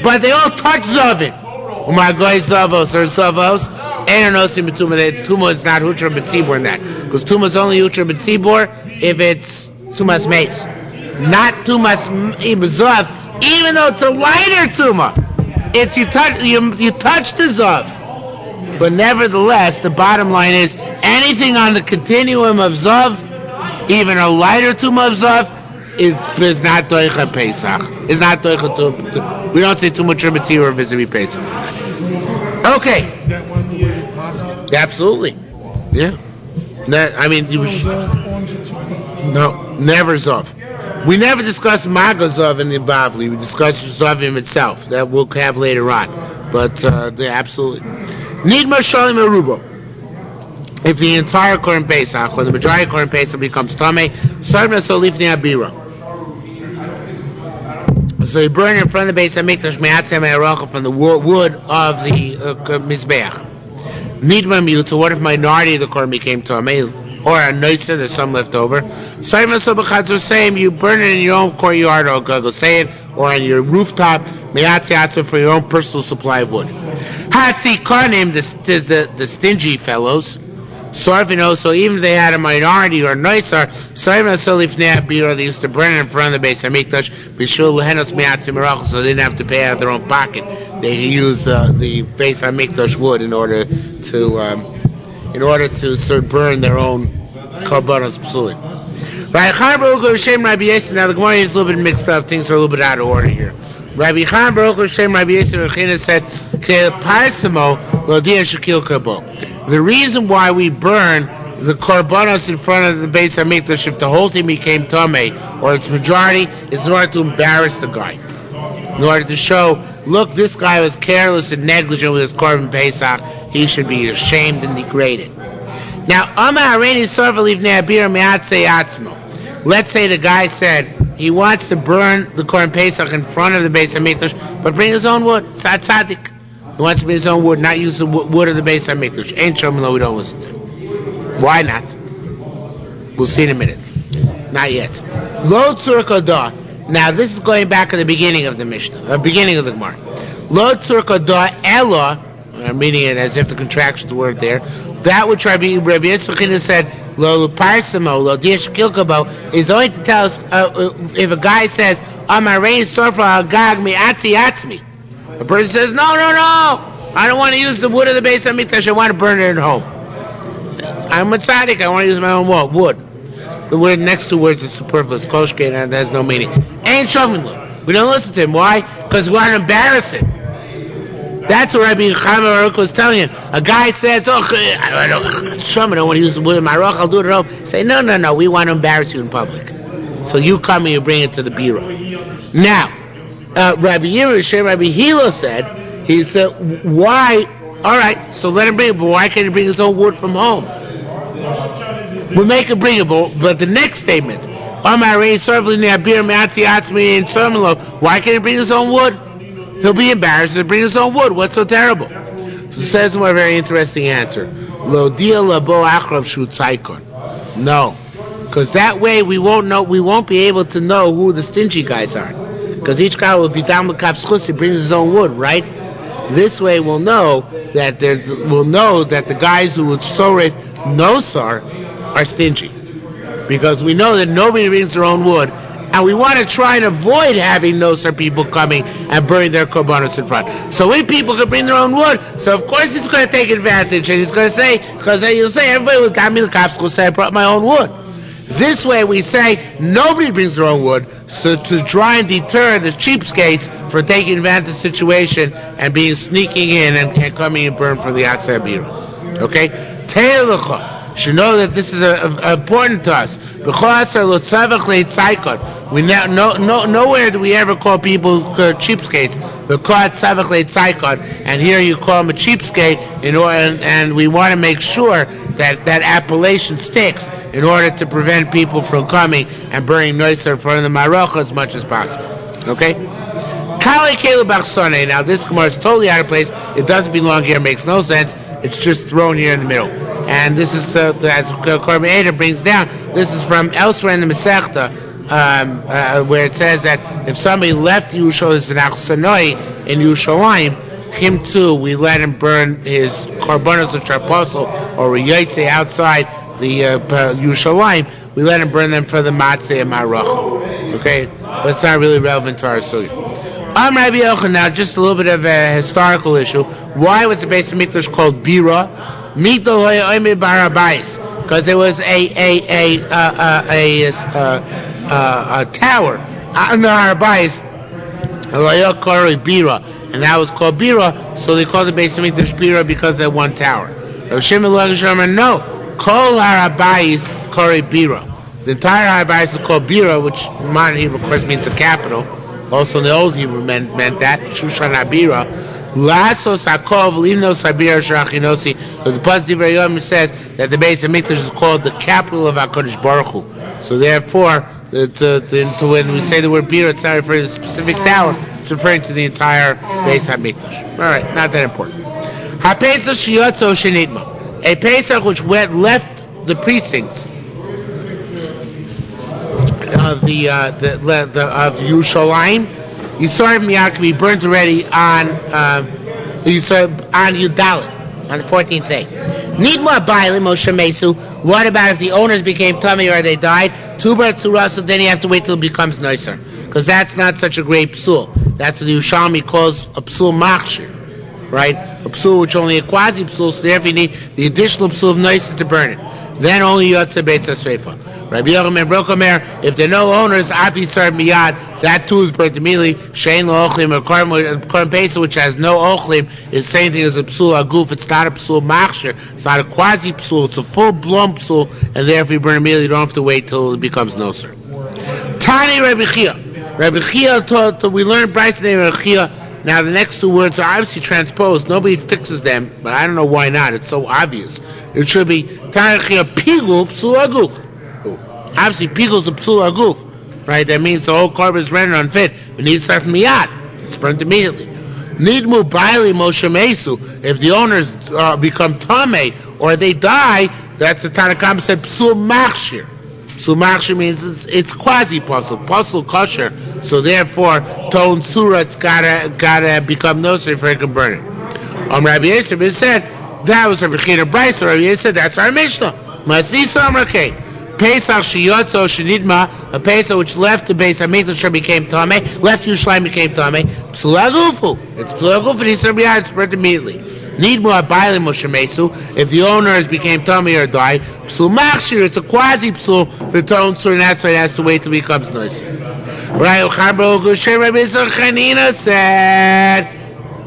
but they all touched Zovim. Umagoy Zavos or Zavos, and Anosim Betuma. Tuma is not Hutra Betzibor in that, because Tuma is only Hutra Betzibor if it's Tumas Mace, not Tumas Zav. Even though it's a lighter Tuma, it's you touch the Zav. But nevertheless, the bottom line is anything on the continuum of Zav, even a lighter Tuma of Zav, it's not Doicha Pesach. It's not Doicha Tuma. We don't say too much Rebbetzir or vis-a-vis Pesach. Okay. Is that one the way possible? Absolutely. Yeah. No, never Zov. We never discuss Maga Zov in the Bavli. We discuss Zovim itself. That we'll have later on. But they absolutely. Nidma Shalim Arubo. If the entire Korban Pesach or the majority of Korban Pesach becomes Tameh, Sarna Solifni Abira. So you burn in front of the Beis Hamikdash me'atzem ha'eracha from the wood of the Mizbeach. Nidma miuta, what if minority of the Korban became Tameh, or a noisa, there's some left over. Sarna Sobachadzor same, you burn it in your own courtyard or say it, or on your rooftop, me'atzem for your own personal supply of wood. Hatzi Karnim, the stingy fellows, Sarfino, so even if they had a minority or a noisar, they used to burn it in front of the Beis Hamikdash, so they didn't have to pay out of their own pocket. They used the Beis Hamikdash wood in order to sort of burn their own korbanos psulim. Right, now the Gemara is a little bit mixed up. Things are a little bit out of order here. Rabbi Chaim Baruch Hashem Rabbi Yisrael Rechina said, the reason why we burn the korbanos in front of the Beis Hamikdash, if the whole thing became tamei or its majority, is in order to embarrass the guy, in order to show, look, this guy was careless and negligent with his korban Pesach. He should be ashamed and degraded. Now, let's say the guy said he wants to burn the korban Pesach in front of the Beis Hamikdash, but bring his own wood. It's tzaddik. He wants to bring his own wood, not use the wood of the Beis Hamikdash. Ain't shomim, we don't listen to him. Why not? We'll see in a minute. Not yet. Lo tzur kodah. Now this is going back to the beginning of the Mishnah, beginning of the Gemara. Lo tzur kodah ella. I'm reading it as if the contraction's word there. That which Rabbi Yisrael said, lo parsamo, lo dish kilkabo, is only to tell us if a guy says, Amarein sorfa agag mi atzi atzmi. A person says, no, I don't want to use the wood of the Beis Hamikdash, I want to burn it at home. I'm a tzaddik, I want to use my own wood. The word next two words is superfluous, koshke, and has no meaning. Ain't shomim lo. We don't listen to him. Why? Because we want to embarrass him. That's what Rabbi Chaim Baruch was telling him. A guy says, I don't want to use the wood of my roch, I'll do it at home. Say, no, we want to embarrass you in public. So you come and you bring it to the bureau. Now, Rabbi Yerushalmi, Rabbi Hilo said, why? All right, so let him bring it, but why can't he bring his own wood from home? We'll make it bringable, but the next statement, why can't he bring his own wood? He'll be embarrassed to bring his own wood. What's so terrible? So it says a very interesting answer. No, because that way we won't be able to know who the stingy guys are. Because each guy will be down with kafschus, he brings his own wood, right? This way we'll know that the guys who would soref nosar are stingy. Because we know that nobody brings their own wood. And we want to try and avoid having nosar people coming and burning their korbanos in front. So we people can bring their own wood. So of course he's going to take advantage, and he's going to say, because he'll say, everybody will got me the kafschus, I brought my own wood. This way we say nobody brings their own wood, so to try and deter the cheapskates for taking advantage of the situation and sneaking in and coming and burn from the outside bureau. Okay? Should know that this is important to us. We nowhere do we ever call people cheapskates. And here you call them a cheapskate, and we want to make sure that appellation sticks in order to prevent people from coming and burning noiser in front of the marocha as much as possible. Okay? Now this Gemara is totally out of place. It doesn't belong here. It makes no sense. It's just thrown here in the middle. And this is, as Korban Eder brings down, this is from elsewhere in the Masechta, where it says that if somebody left Yerushalmi in Yerushalayim, him too, we let him burn his korbanos which are apostle or Yotze outside the Yerushalayim, we let him burn them for the matzeh and marach. Okay? But it's not really relevant to our sugya. Rabbi Yochanan, now just a little bit of a historical issue. Why was the Beis Hamikdash called Bira? Because there was a tower on the Harabais, Bira, and that was called Bira. So they called the Beis Hamikdash Bira because they had one tower. No, Kol Harabais Kori Bira. The entire Harabais is called Bira, which in modern Hebrew, of course, means a capital. Also in the old Hebrew meant that Shushan Abira. Lasos Hakov Limnos Habir Shachinosi. Because the Pasuk Yom says that the Beis Hamikdash is called the capital of HaKadosh Baruch Hu. So therefore, when we say the word Bira, it's not referring to a specific tower. It's referring to the entire Beis Hamikdash. All right, not that important. HaPesach Shiyotzo Shenitma. A Pesach which left the precincts of of Yerushalayim, Yisrael Miyah can be burnt already on Yudalit, on the 14th day. Need more baile Moshe Mesu. What about if the owners became tummy or they died? Tuber tzura, so then you have to wait till it becomes nicer. Because that's not such a great psul. That's what the Yerushalmi calls a psul machshir. Right? A psul which only a quasi psul, so therefore you need the additional psul of nicer to burn it. Then only Yotze Beitz HaSreifa. Rabbi Yochanan ben Brokomer, if there are no owners, Afi Sar Miyad, that too is burnt immediately. Shein Lo Ochlim, or Korban Pesach, which has no Ochlim, is the same thing as a Psul Aguf. It's not a Psul Machshir. It's not a quasi Psul. It's a full-blown Psul, and therefore you burn immediately. You don't have to wait till it becomes Noser. Tani Rabbi Chia. Rabbi Chia taught, we learned Bryce name Rabbi Chia. Now the next two words are obviously transposed. Nobody fixes them, but I don't know why not. It's so obvious. It should be Tarechia Pigul Psul Aguf. Obviously, Pigul is a Psul Aguf, right? That means the whole korban is rendered unfit. It needs to start from Miyad. It's burnt immediately. Nidmu Baili Moshe Mesu. If the owners become Tameh or they die, that's the Tanakam said Psul Machshir. Psul Machshir means it's quasi puzzle kosher. So therefore, Ton Surah, it's gotta become Nosri for it can burn it. Rabbi Yisrael said that was Rabbi Chida Bryce. So Rabbi Yisrael said that's our Mishnah. Masni Samrakeh. Pesach Shiyotzo Shenidma, a Pesach which left the base Hamikdash became Tameh, left Yerushalmi became Tameh. Psul Agufu. It's Psul Agufu and Yisrael B'yad, it's burnt immediately. Nidmu Abaylim Moshe Mesu, if the owners became Tameh or died, Psul Machshir, it's a quasi Psul, the Ton Sur, and that's why it has to wait till it becomes noisy. Right, Rabbi Chanina said,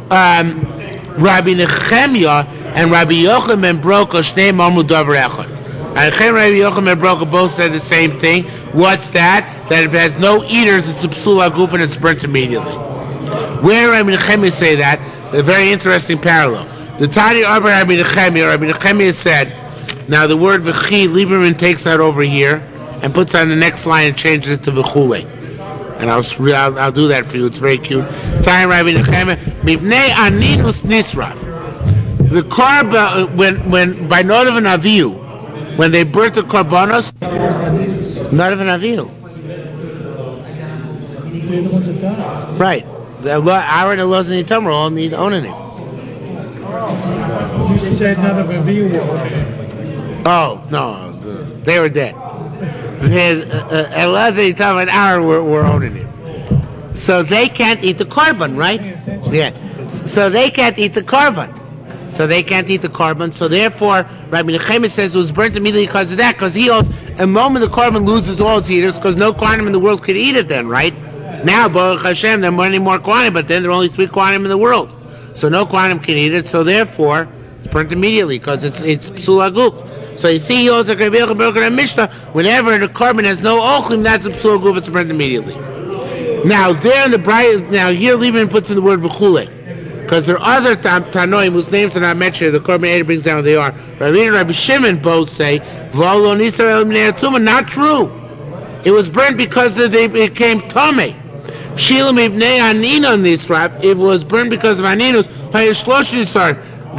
Rabbi Nechemia and Rabbi Yochanan ben Broka, Shnei Mamu Davar Echad. And Rabbi Yochanan ben Broka both said the same thing. What's that? That if it has no eaters, it's a psul aguf and it's burnt immediately. Where Rabbi Nechemia say that? A very interesting parallel. The Tani Arba Rabbi Nechemia said, now the word v'chi, Lieberman takes that over here and puts on the next line and changes it to v'chule. And I'll do that for you. It's very cute. Tani Rabbi Nechemia, mivnei aninus nisraf. The korban, when by Nodav and Avihu, when they burnt the korbanos, not even Avihu. They're the ones that died. Right. Aaron and Los and Yitam all need owning him. You said none of Avihu were. Oh, no. They were dead. Los and Yitam and Aaron were owning him. So they can't eat the korban, right? Yeah. So they can't eat the korban. So therefore, Rabbi Nechemia says it was burnt immediately because of that, because he holds, a moment the korban loses all its eaters, because no kohanim in the world could eat it then, right? Now, Baruch Hashem, there are many more kohanim, but then there are only 3 kohanim in the world. So no kohanim can eat it, so therefore, it's burnt immediately, because it's psul aguf. So you see, he holds like Rabbi Yochanan Mishnah, whenever the korban has no ochlim, that's a psul aguf, it's burnt immediately. Now, there in the bright, now here Lieberman puts in the word v'chule. Because there are other Tanoim whose names are not mentioned, the Korban Eder brings down where they are. Rabbi and Rabbi Shimon both say, V'olo Nisrael B'nei Tumah, not true. It was burnt because they became Tomei. Shilam Ibnei Anina Nisraf, it was burnt because of Aninus,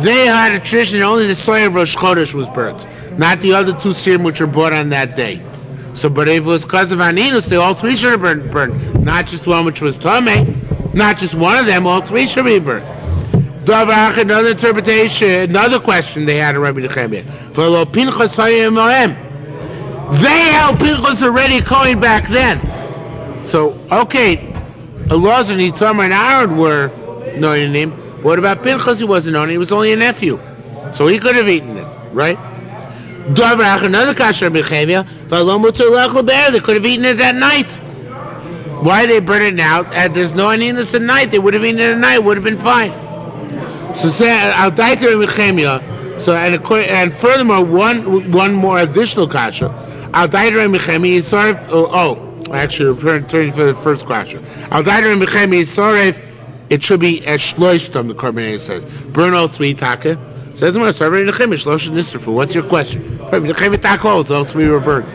they had a tradition that only the soy of Rosh Chodesh was burnt, not the other 2 serim which were bought on that day. So, but if it was because of Aninus, they all 3 should have burnt, not just one which was Tomei. Not just one of them, all 3 should be burnt. Another interpretation, another question they had in Rabbi Nechemia. They held Pinchas already going back then. So, okay, Elazar and Itamar and Aaron were knowing him. What about Pinchas? He wasn't knowing. He was only a nephew. So he could have eaten it, right? Another question Rabbi Nechemia. They could have eaten it that night. Why they burn it now? There's no aninus at night. They would have eaten it at night. Would have been fine. So say I'll die to Mechemia. So and furthermore, one more additional kasha. I'll die to Mechemia. Sort of. Actually, returning for the first question. I'll die to Mechemia. Sort of. It should be as shloishtam. The Korban says burn all 3 taka. Says I'm going to start Rabbi Nechemia shlosh nisrafu. What's your question? Rabbi Nechemia taka all 3 were burnt.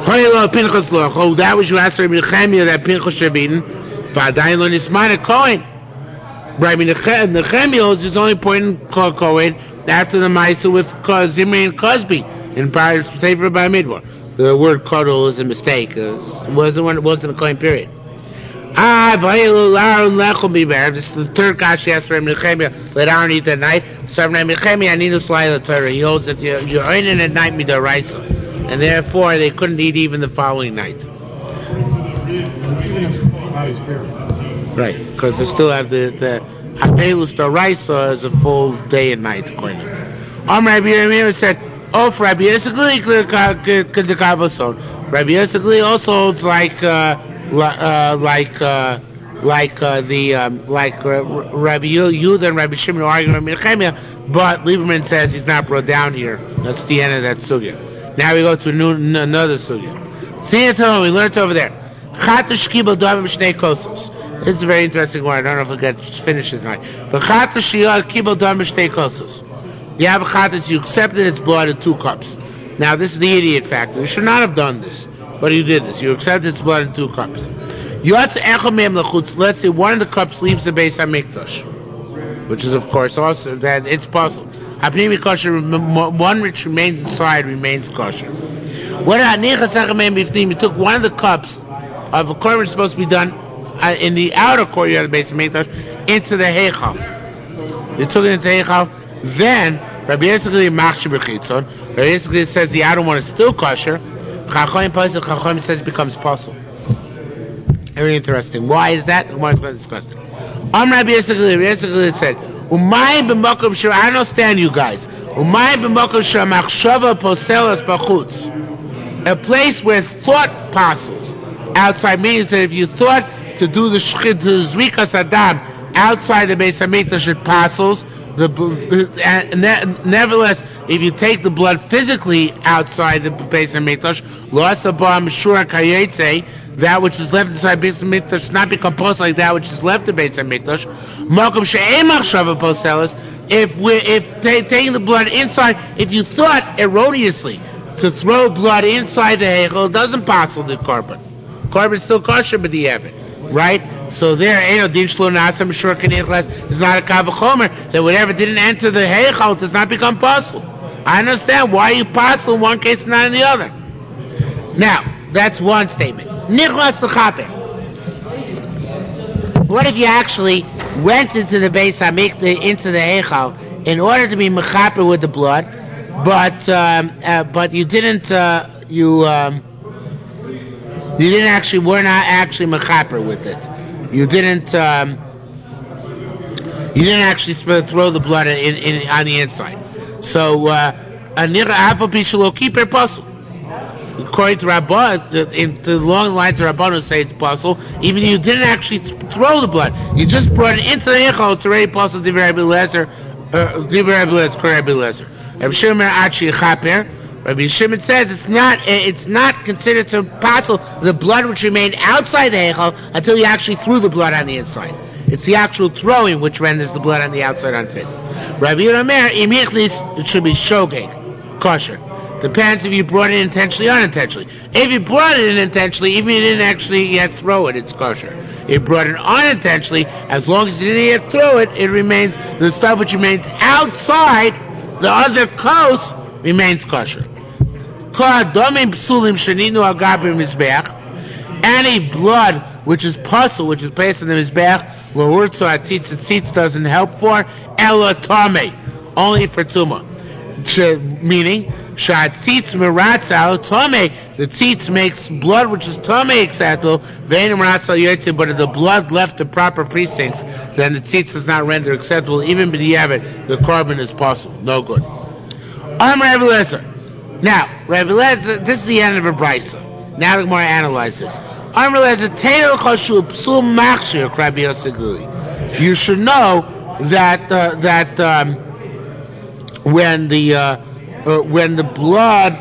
Pinchas loch. Oh, that was you asked Rabbi Nechemia that Pinchas should be eaten. V'adayin lo nisman Kohen. Rabbi Nechemia is his only point in Kohen after the Maisa with Zimri and Cosby in Sefer by Midbar. The word Kodol is a mistake. It wasn't a Kohen period. This is the third guy she asked Rabbi Nechemia. Let Aaron eat that night. So Rabbi Chemi Aninus Laila Torah, he holds that you're earning at night midaraisa, and therefore they couldn't eat even the following night. Right, because they still have the Avelus Daraisa is a full day and night according to them. Rabbi Yirmiyah said, "Oh, for Rabbi Yisrael, Rabbi Yisrael also holds like Rabbi Yehuda and Rabbi Shimon are arguing with Nehemiah, but Lieberman says he's not brought down here. That's the end of that sugya. Now we go to another sugya. See it, we learned over there. Chatash kibel davim shnei kosos. This is a very interesting one. I don't know if we'll get finished tonight. But chatash kibel davim shnei kosos. You have a chatas, you accepted its blood in 2 cups. Now this is the idiot factor. You should not have done this, but you did this. You accepted its blood in 2 cups. Let's say one of the cups leaves the Beis HaMikdash, which is of course also that it's possible. One which remains inside remains kosher. You took one of the cups of a korban supposed to be done in the outer courtyard of the Beis HaMikdash into the heichal. You took it into the heichal. Then Rabbi Yisrael says the outer one is still kosher. Chacham says it becomes possible. Very interesting. Why is that? The one's going to discuss it. Rabbi Yisrael said, I understand you guys. A place where thought passes outside, means that if you thought to do the shchit, to zrikas adam outside the Beis HaMikdash, it passes. Nevertheless, if you take the blood physically outside the Beis HaMikdash, that which is left inside Beis HaMikdash does not become posel like that which is left in Beis HaMikdash. If taking the blood inside, if you thought erroneously to throw blood inside the heichel, it doesn't posel the korban. Korban is still kosher, but you have it, right? So there, is not a kavachomer that whatever didn't enter the heichal does not become posel. I understand why you posel in one case and not in the other. Now, that's one statement. Nichlas l'chaper. What if you actually went into the Beis HaMikdash, into the heichal, in order to be mechaper with the blood, but you didn't were not actually mechaper with it. You didn't actually throw the blood in on the inside. So keep it possible. According to Rabbah, the long lines of Rabbah say it's possible. Even if you didn't actually throw the blood, you just brought it into the heichal. It's already possible. Rabbi Shimon says it's not considered to possible the blood which remained outside the heichal until you actually threw the blood on the inside. It's the actual throwing which renders the blood on the outside unfit. Rabbi Yehuda, immediately it should be shogeg, kosher. Depends if you brought it intentionally or unintentionally. If you brought it intentionally, even if you didn't actually throw it, it's kosher. If you brought it unintentionally, as long as you didn't yet throw it, it remains, the stuff which remains outside the other coast remains kosher. Any blood which is puzzle, which is placed in the mizbeach, tzitz doesn't help for, ela tame, only for tuma. Meaning, tzitz meratzal tame, the tzitz makes blood which is tame acceptable, vein meratzal yotze, but if the blood left the proper precincts, then the tzitz does not render acceptable, even b'diavad, the korban is possible, no good. Rabbi Lezer. Now, Rabbi Lezer, this is the end of a brisa. Now the Gemara analyzes. You should know that when the blood,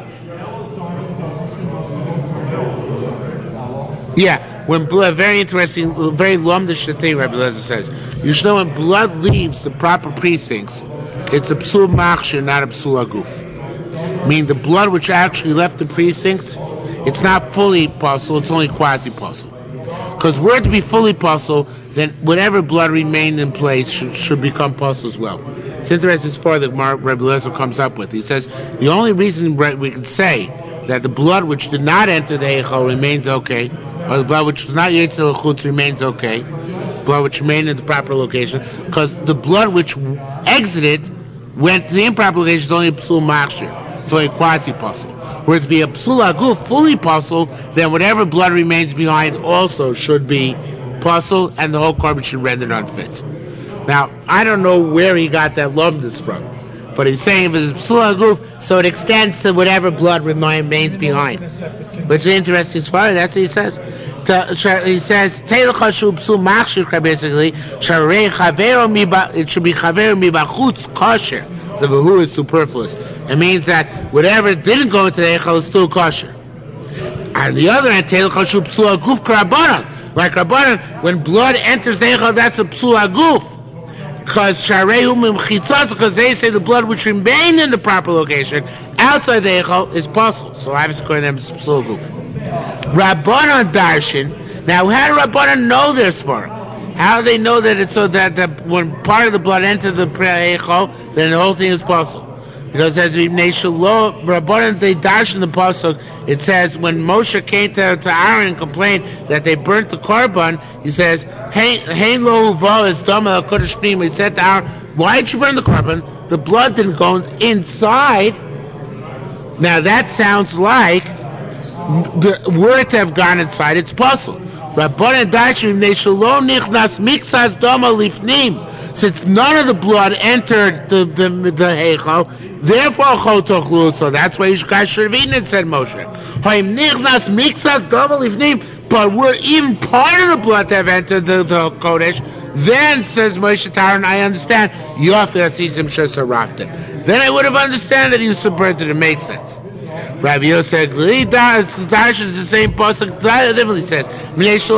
when blood, very interesting, very lumdish thing, Rabbi Lezer says. You should know when blood leaves the proper precincts, it's a psul machshir, not a psul aguf. Meaning the blood which actually left the precincts, it's not fully puzzle, it's only quasi-puzzle. Because were it to be fully puzzle, then whatever blood remained in place should become puzzle as well. It's interesting as far that Rabbi Lezer comes up with. He says, the only reason we can say that the blood which did not enter the heichal remains okay, or the blood which was not yetzel l'chutz remains okay, blood which remained in the proper location, because the blood which exited went to the improper location, it's only a psul machshir. It's only quasi-puzzle. Where to be a psul aguf, fully puzzle, then whatever blood remains behind also should be puzzle, and the whole korban should render unfit. Now, I don't know where he got that lumdus from, but he's saying if it's psul aguf, so it extends to whatever blood remains behind. Which is interesting as far as that's what he says. He says, basically, it should be chaver mibachutz kosher. The vahu is superfluous. It means that whatever didn't go into the eichel is still kosher. On the other hand, like Rabbanan, when blood enters the eichel, that's a psul aguf. Because they say the blood which remained in the proper location outside the eichel is puzzle. So obviously according to them it's psul aguf. Rabbanan darshan. Now how do Rabbanan know this for? How do they know that it's so that when part of the blood enters the eichel, then the whole thing is puzzle? Because as we Rabbanan they darshan the pasuk, it says when Moshe came to Aaron and complained that they burnt the korban, he says, "Hein lo uva es dama kodesh pnim." He said to Aaron, "Why did you burn the korban? The blood didn't go inside." Now that sounds like the word to have gone inside. It's puzzle. Rabbanan darshan neshalo nichnas mixas dama lifnim. Since none of the blood entered the heichal, therefore chotochlu. So that's why you guys should have eaten it, said Moshe. But we're even part of the blood that have entered the kodesh. Then says Moshe to Aaron, I understand. You have to see some shesarafta. Then I would have understood that he was subverted. It makes sense. Rabbi Yosef Dash is the same pasuk. Literally says, Moshe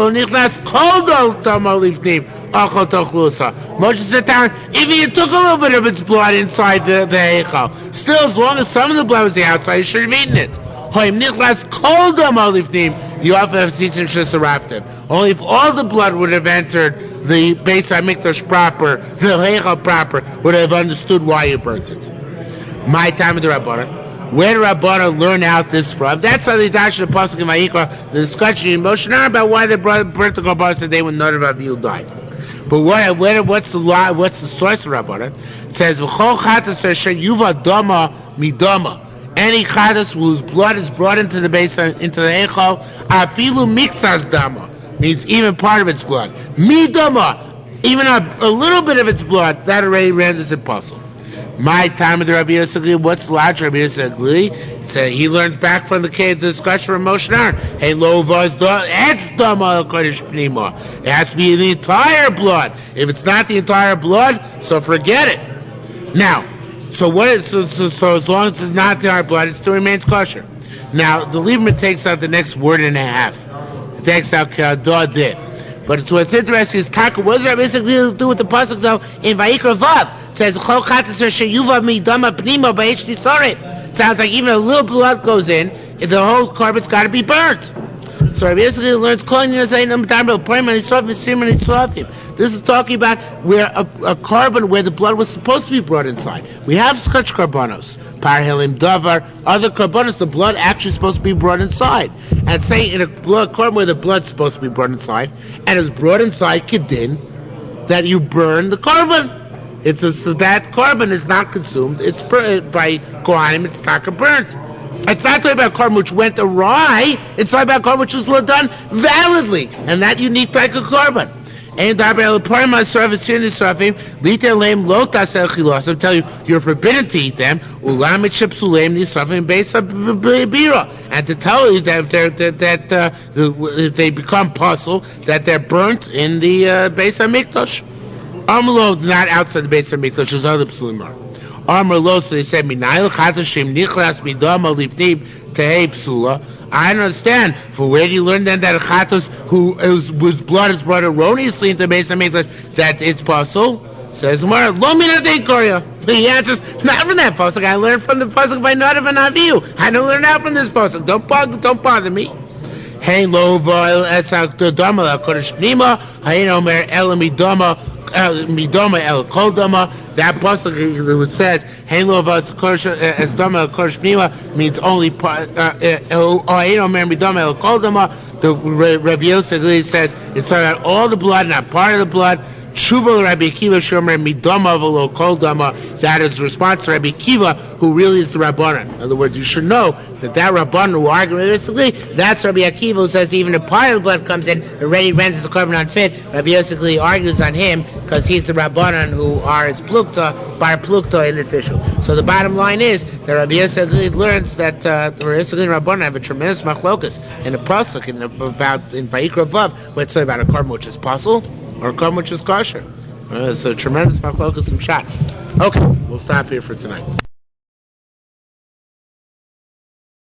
said to Aaron, even you took a little bit of its blood inside the heichal, still as long as some of the blood was the outside, you should have eaten it. You have to have seen shesaraftim. Only if all the blood would have entered the Beis HaMikdash proper, the heichal proper, would have understood why you burnt it. My time of the Rabbanan. Where did Rabbanan learn out this from? That's how they dash the pasuk in Vayikra, the discussion in Moshe about why they burnt the korban the day when none of Avihu died. But what's the source of Rabbanan? It says v'chol chatas asher yuva dama midama. Any chatas whose blood is brought into the eichal, afilu mixas dama means even part of its blood. Midama, even a little bit of its blood, that already renders it puzzle. My time of the Rabbi Yosef, what's large Rabbi Yosef? He learned back from the discussion from Moshe Aaron. Hey, lo vaz it's dama kodesh pnima. It has to be the entire blood. If it's not the entire blood, so forget it. Now, so as long as it's not the entire blood, it still remains kosher. Now, the Lieberman takes out the next word and a half. It takes out kadadeh. But what's interesting is Taka. What does Rabbi Yosef do with the pasuk though in Vayikra Vav? It says chol chatas sheyuva midama pnima b'hd sarif. Sounds like even a little blood goes in, the whole korban's got to be burnt. So Rabbi Yosef learns calling This is talking about where a korban where the blood was supposed to be brought inside. We have such korbanos, parhelim davar, other korbanos. The blood actually supposed to be brought inside. And say in a korban where the blood's supposed to be brought inside, and it's brought inside kedin, that you burn the korban. So that korban is not consumed. It's by kohanim. It's taka burnt. It's not talking about korban which went awry. It's talking about korban which was done validly, and that unique type of korban. And I'm tell you, you're forbidden to eat them. And to tell you that if they become puzzle, that they're burnt in the Beis HaMikdash. Amlo, not outside the Beis HaMikdash, there's other psulim are. Amr lo, so they said, Minail Chatashim Nichlas Midama Livnim Tehei Psula. I don't understand. For where do you learn then that a chatas whose blood is brought erroneously into the Beis HaMikdash that it's puzzle? Says Gemara, Lo Minadei Korya. The answer's not from that pasuk. I learned from the pasuk by Nadav and Avihu. I don't learn out from this pasuk. Don't bother me. Hey lo v'el esak dama la kodesh pnima. Hey omer elamidama. Midoma el kol dama. That pasuk it says "Halo vas as dama kodesh pnima" means only part. Midoma el kol dama. The Rabbi Yosef says it's about all the blood, not part of the blood. Tshuva Rabbi Akiva Shomer Midama V'lo Kol Dama. That is the response to Rabbi Akiva, who really is the Rabbanan. In other words, you should know that Rabbanan who argues basically, that's Rabbi Akiva who says even if pile blood comes in, already renders the korban unfit. Rabbi basically argues on him because he's the Rabbanan who are his plukta, bar plukta in this issue. So the bottom line is that Rabbi basically learns that the Rabbanan have a tremendous machlokas in the pasuk in Vayikra Vav, where it's about a korban which is puzzle or a korban which is kosher. It's a tremendous machlokas from shot. Okay, we'll stop here for tonight.